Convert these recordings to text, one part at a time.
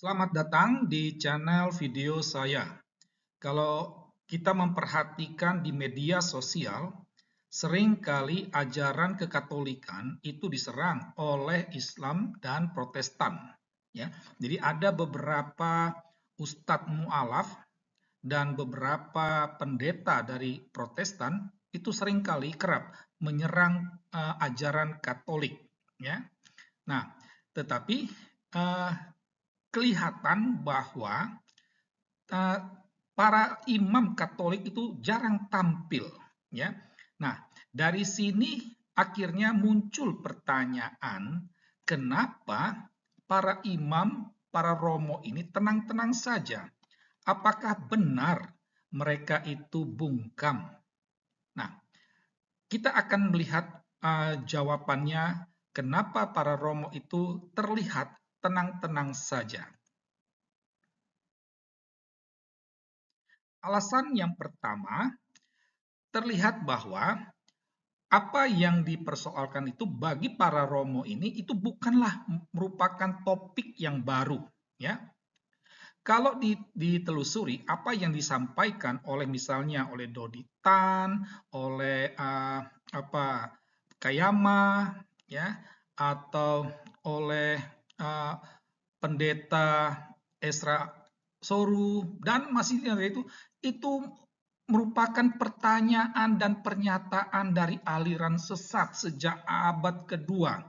Selamat datang di channel video saya. Kalau kita memperhatikan di media sosial, seringkali ajaran kekatolikan itu diserang oleh Islam dan Protestan. Ya, jadi ada beberapa ustadz mu'alaf dan beberapa pendeta dari Protestan itu seringkali kerap menyerang ajaran Katolik. Ya, nah, tetapi uh, kelihatan bahwa uh, para imam Katolik itu jarang tampil, ya. Nah, dari sini akhirnya muncul pertanyaan, kenapa para imam, para romo ini tenang-tenang saja? Apakah benar mereka itu bungkam? Nah, kita akan melihat jawabannya kenapa para romo itu terlihat tenang-tenang saja. Alasan yang pertama, terlihat bahwa apa yang dipersoalkan itu bagi para romo ini itu bukanlah merupakan topik yang baru, ya. Kalau ditelusuri apa yang disampaikan oleh misalnya oleh Dodi Tan, oleh Kayama, ya, atau oleh uh, pendeta Esra Soru dan masih itu merupakan pertanyaan dan pernyataan dari aliran sesat sejak abad kedua,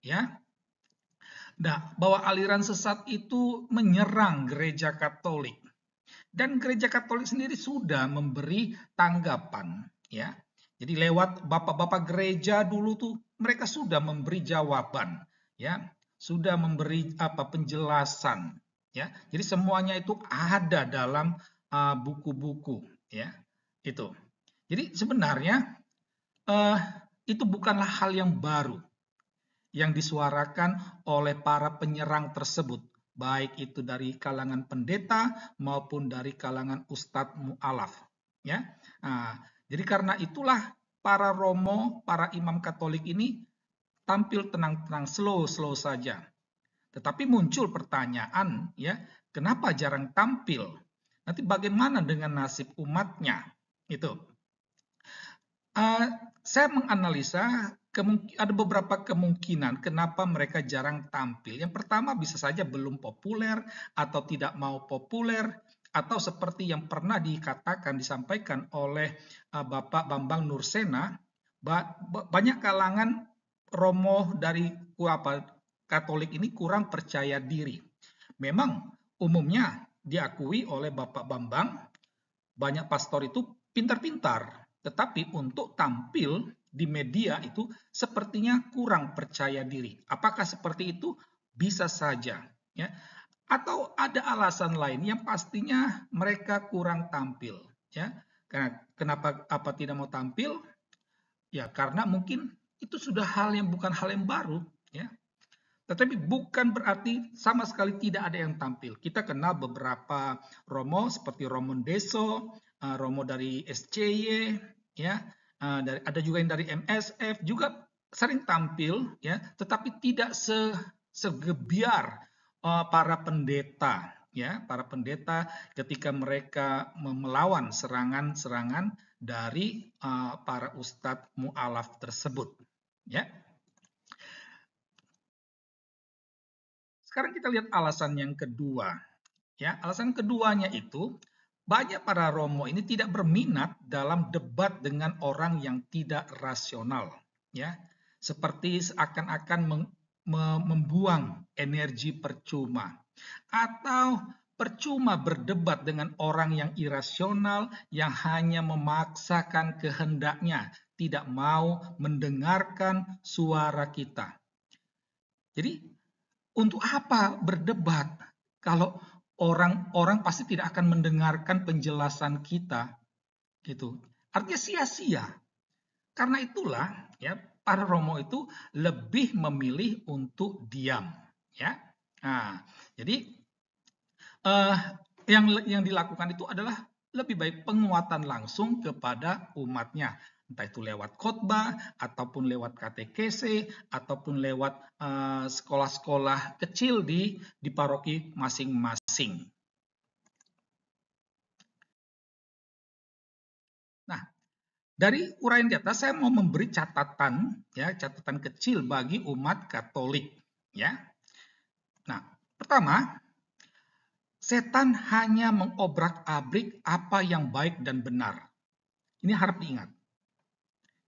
ya. Nah, bahwa aliran sesat itu menyerang gereja Katolik dan gereja Katolik sendiri sudah memberi tanggapan, ya. Jadi lewat bapak-bapak gereja dulu tuh mereka sudah memberi jawaban, ya, sudah memberi penjelasan, ya. Jadi semuanya itu ada dalam buku-buku, ya, itu. Jadi sebenarnya uh, itu bukanlah hal yang baru yang disuarakan oleh para penyerang tersebut, baik itu dari kalangan pendeta maupun dari kalangan ustadz mu'alaf. Ya, nah, jadi karena itulah para romo, para imam Katolik ini tampil tenang-tenang, slow-slow saja. Tetapi muncul pertanyaan, ya, kenapa jarang tampil? Nanti bagaimana dengan nasib umatnya? Itu. Saya menganalisa ada beberapa kemungkinan kenapa mereka jarang tampil. Yang pertama bisa saja belum populer atau tidak mau populer atau seperti yang pernah dikatakan disampaikan oleh Bapak Bambang Nursena, banyak kalangan romo dari Katolik ini kurang percaya diri. Memang umumnya diakui oleh Bapak Bambang, banyak pastor itu pintar-pintar, tetapi untuk tampil di media itu sepertinya kurang percaya diri. Apakah seperti itu? Bisa saja, ya. Atau ada alasan lain yang pastinya mereka kurang tampil, ya. Kenapa tidak mau tampil? Ya karena mungkin itu sudah bukan hal yang baru, ya. Tetapi bukan berarti sama sekali tidak ada yang tampil. Kita kenal beberapa romo seperti Romo Deso, romo dari SCY, ya, ada juga yang dari MSF juga sering tampil, ya, tetapi tidak segebiar para pendeta, ya, para pendeta ketika mereka melawan serangan-serangan dari para ustadz mu'alaf tersebut, ya. Sekarang kita lihat alasan yang kedua. Ya, alasan keduanya itu banyak para romo ini tidak berminat dalam debat dengan orang yang tidak rasional, ya. Seperti seakan-akan membuang energi percuma atau percuma berdebat dengan orang yang irasional yang hanya memaksakan kehendaknya, tidak mau mendengarkan suara kita. Jadi untuk apa berdebat kalau orang-orang pasti tidak akan mendengarkan penjelasan kita, gitu. Artinya sia-sia. Karena itulah, ya, para romo itu lebih memilih untuk diam, ya. Nah, jadi yang dilakukan itu adalah lebih baik penguatan langsung kepada umatnya Entah itu lewat khotbah, ataupun lewat katekese, ataupun lewat sekolah-sekolah kecil di paroki masing-masing. Nah, dari uraian di atas saya mau memberi catatan, ya, catatan kecil bagi umat Katolik, ya. Nah, pertama, setan hanya mengobrak-abrik apa yang baik dan benar. Ini harap diingat.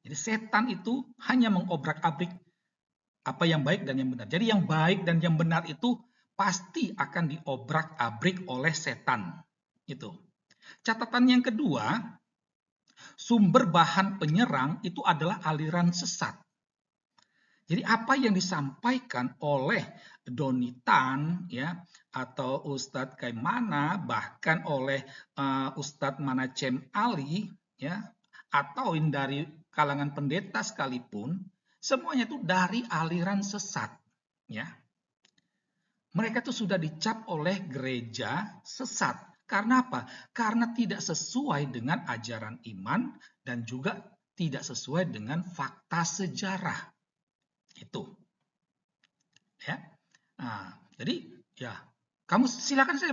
Jadi setan itu hanya mengobrak-abrik apa yang baik dan yang benar. Jadi yang baik dan yang benar itu pasti akan diobrak-abrik oleh setan. Itu. Catatan yang kedua, sumber bahan penyerang itu adalah aliran sesat. Jadi apa yang disampaikan oleh Donitan, ya, atau Ustadz Kaimana, bahkan oleh Ustadz Manacem Ali, ya, atau dari kalangan pendeta sekalipun, semuanya itu dari aliran sesat, ya. Mereka itu sudah dicap oleh gereja sesat. Karena apa? Karena tidak sesuai dengan ajaran iman dan juga tidak sesuai dengan fakta sejarah. Itu. Ya. Nah, jadi ya kamu silakan saya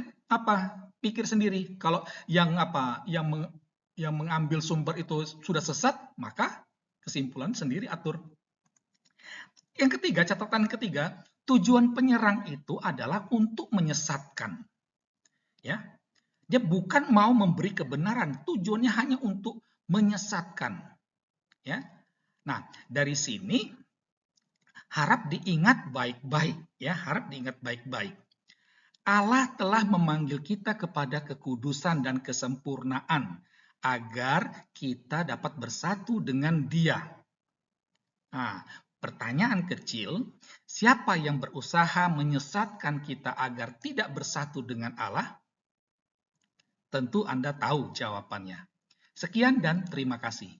pikir sendiri. Kalau yang yang mengambil sumber itu sudah sesat, maka kesimpulan sendiri atur. Yang ketiga, catatan ketiga, tujuan penyerang itu adalah untuk menyesatkan. Ya. Dia bukan mau memberi kebenaran, tujuannya hanya untuk menyesatkan. Ya. Nah, dari sini harap diingat baik-baik, ya, harap diingat baik-baik. Allah telah memanggil kita kepada kekudusan dan kesempurnaan agar kita dapat bersatu dengan Dia. Nah, pertanyaan kecil, siapa yang berusaha menyesatkan kita agar tidak bersatu dengan Allah? Tentu Anda tahu jawabannya. Sekian dan terima kasih.